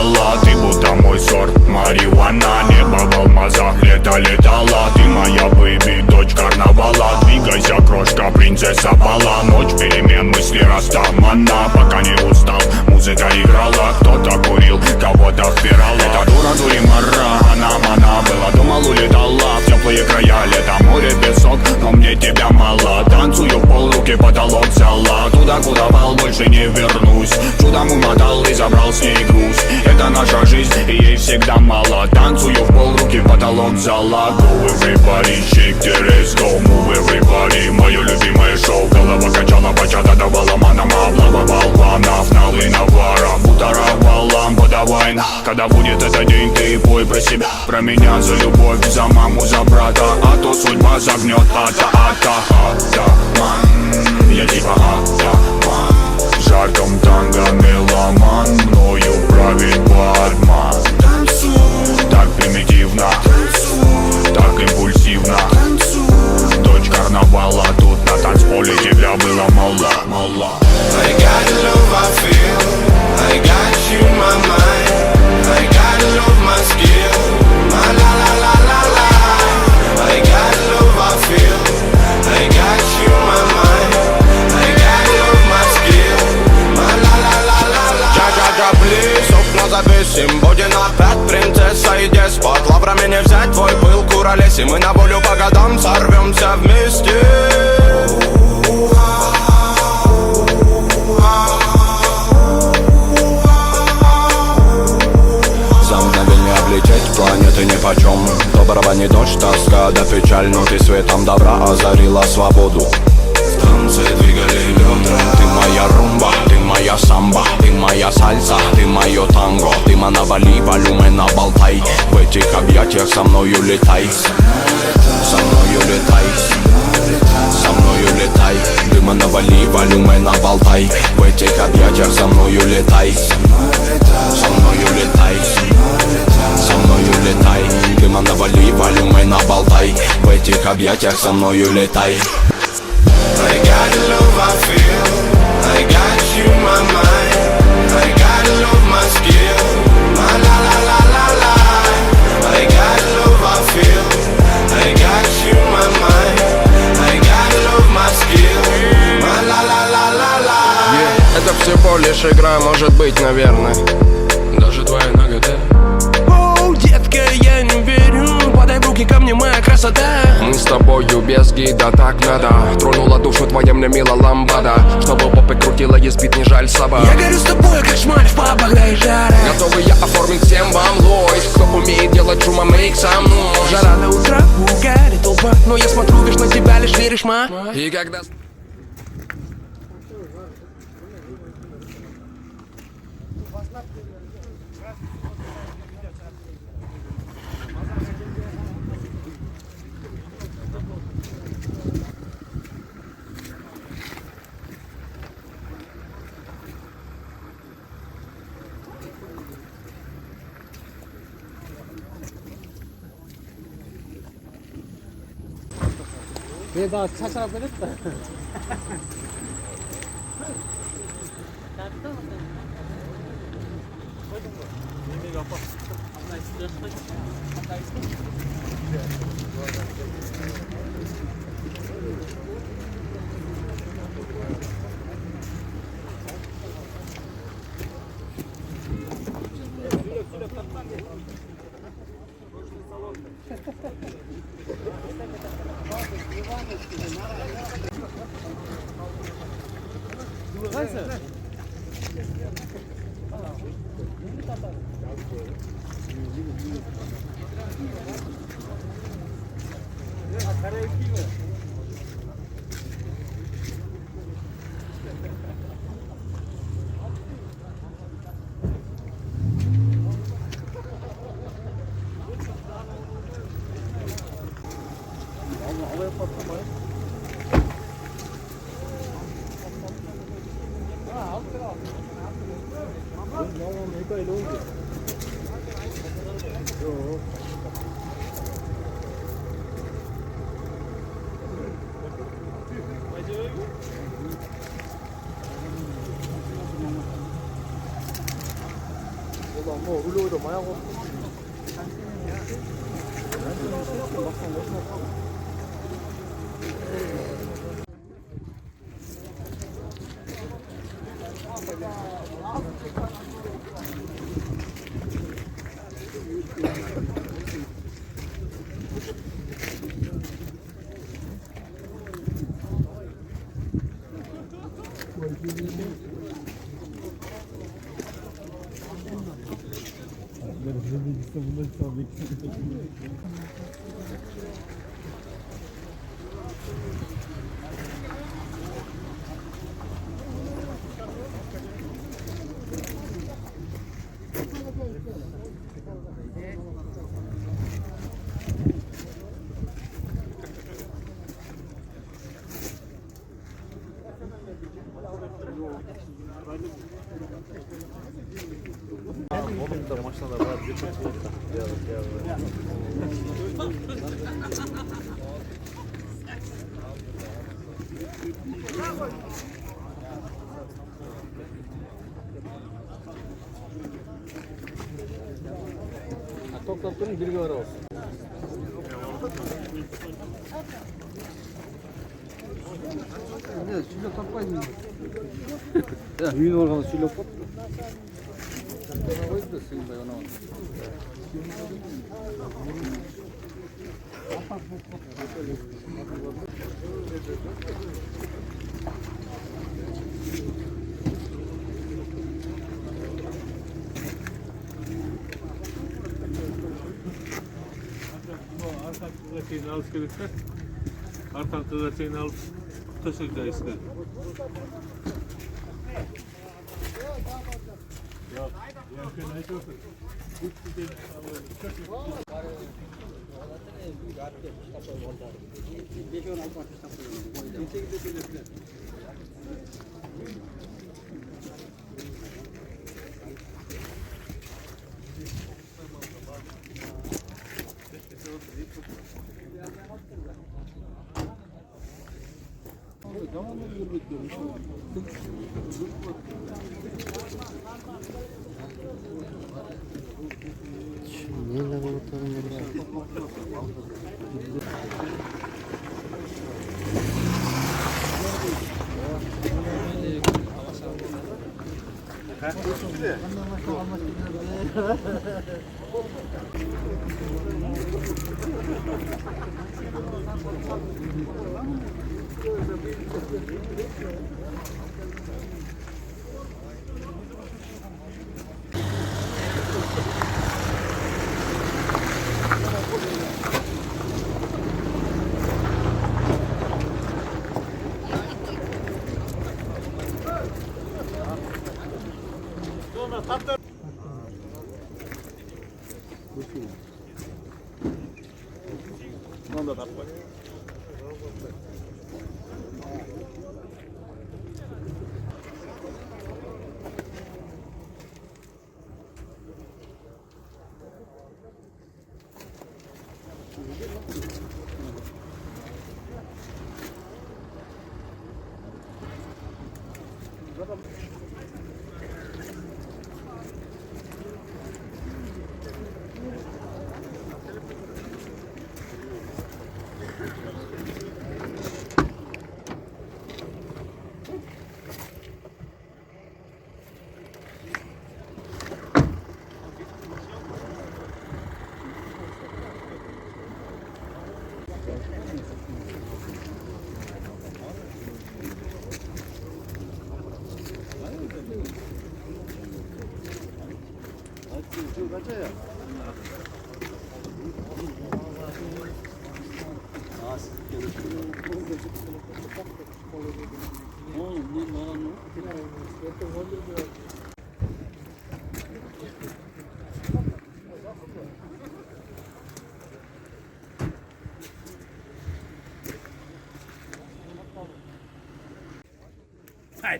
летала. Ты будто мой сорт марихуана. Небо в алмазах, лето летала. Ты моя бэйби, дочь карнавала. Двигайся, крошка, принцесса бала. Ночь перемен, мысли растамана. Пока не устал, музыка играла. Кто-то курил, кого-то впирал. Это дура, дуримара, она была, думал, улетала в теплые края. Лето, море, песок, но мне тебя мало. Танцую в полруки, потолок взяла. Туда, куда пал, больше не вернусь. Чудом умотал и забрал с ней груз. Это наша жизнь, и ей всегда мало. Танцую в полруки, потолок взяла. Go everybody, shake the ass, go move everybody. Мое любимое шоу, голова качала, бачата давала манама. Облава болванов, налы навара. Бутара валам, подавай. Когда будет этот день, ты пой про себя. Про меня, за любовь, за маму, за брата. А то судьба загнет, атаман. Я типа атаман. В жарком танго меломан. Мною правит бармен. Так примитивно, так импульсивно. Дочь карнавала, тут на танцполе тебя было мало. I got the love I feel, I got you in my mind. I got the love my skill, my la la la la la. I got the love I feel, I got you in my mind. I got the love my skill, my la la la la la. Джа-джа-джа, плиз, окна завесим. Будем опять принцесса и деспот. Лаврами не взять твой пыл, куролесим. Мы на волю по годам сорвемся вместе. Планеты нипочем. Доброго не дождь, тоска да печаль. Но ты светом добра озарила свободу. В танце двигали бедра. Ты моя румба, ты моя самба. Ты моя сальса, ты мое танго. Ты манавали, валюмена болтай. В этих объятиях со мною летай. Со мною летай. Со мною летай. Ты манавали, валюмена болтай. В этих объятиях со мною летай. Со мною летай. Со мною летай, дыма навали, валюмена болтай. В этих объятиях со мною летай. I got the love I feel, I got you in my mind. I got the love my skill, my la la la la la. I got the love I feel, I got you in my mind. I got the love my skill, my la la la la la. Это всего лишь игра, может быть, наверное. Даже твоя нагота. Детка, я не верю, подай в руки ко мне, моя красота. Мы с тобою без гида, так надо. Тронула душу твоя мне мила ламбада. Чтобы попы крутила, есть бит, не жаль собак. Я горю с тобой, как шмаль в папах, да и жара. Готовы я оформить всем вам лойс. Кто умеет делать шума, мейк со мной. Жара до утра, угарит толпа. Но я смотрю, видишь, на тебя лишь веришь, ма. И когда... 나 차차라 그랬다. 울려오다 마야고. Машина var, bir toplap durun, bilgi var olsun. Ne, sülü tapmayın. Düğün organı sülü tap. Koydu da suyun da ona. Arka şeyini alıp gelirse, arka şeyini alıp taşıyacağız işte. Yok, yakın ayet olsun. Neyle unutalım burada?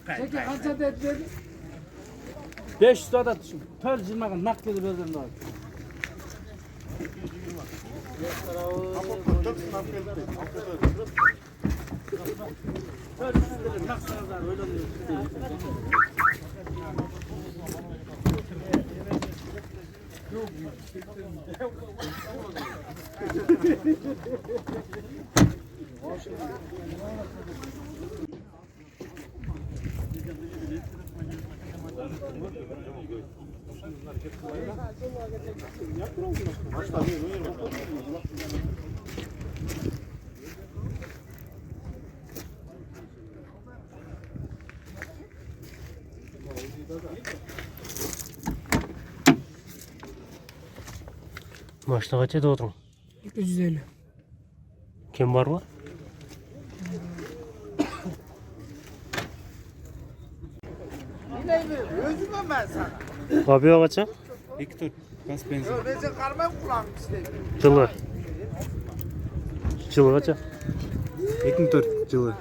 Peki kaça dedi? 500 adet düşün. Tör cırmakın nakdeli verdim daha. Tör cırmakın nakdeli öyle oluyor. Maçta kaç ede oturun? 250. Kim var mı? Özümüm ben sana. Abi o kaça? Виктор, gaz benzin. Ben seni karmaya kullanmak istedim. Жылы. Жылы kaça? 2004 жылы.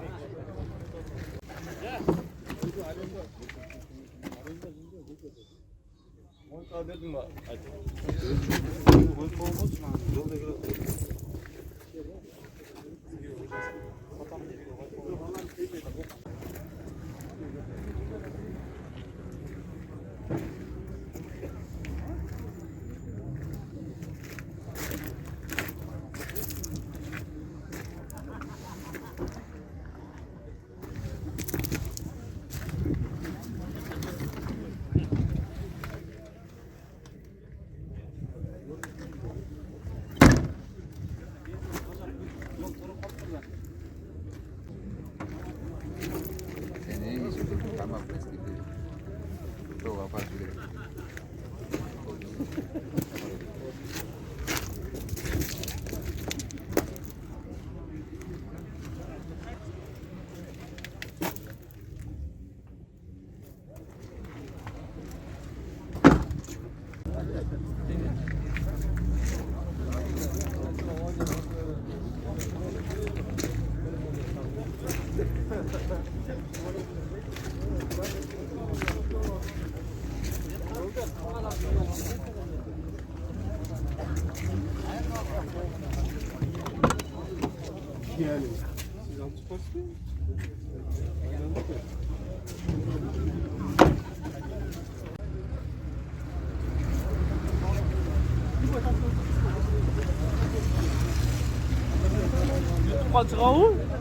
Kaçığı?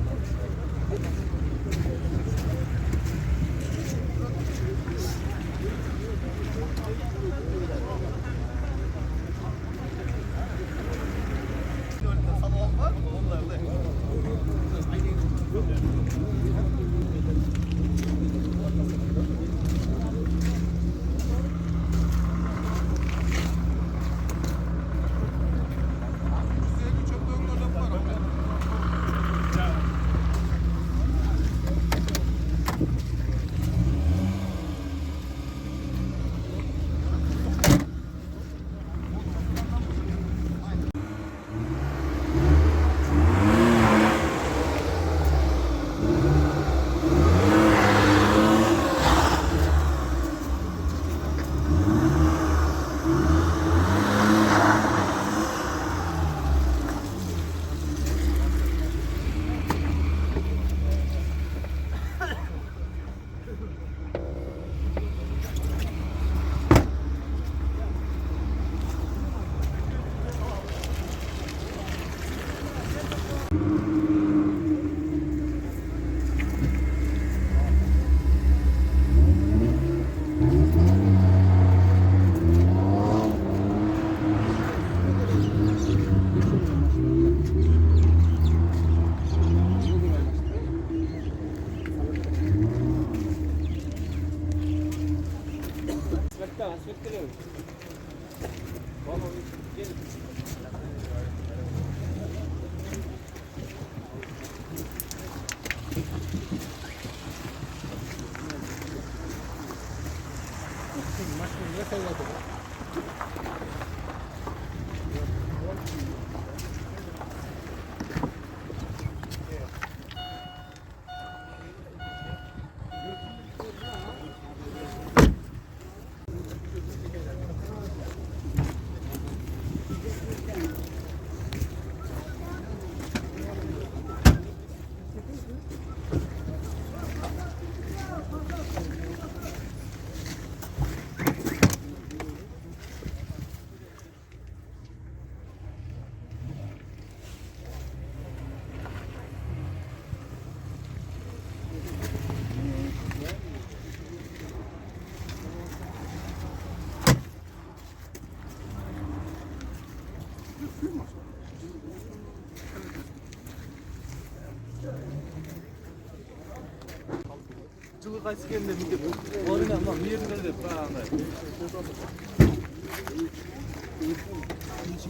Жылы кайсы келди деп. Орына мына жеринде деп багандай.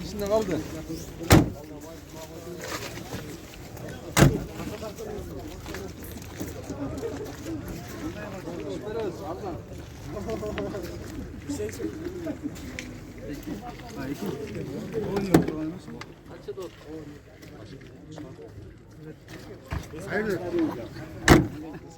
İçinde kaldı.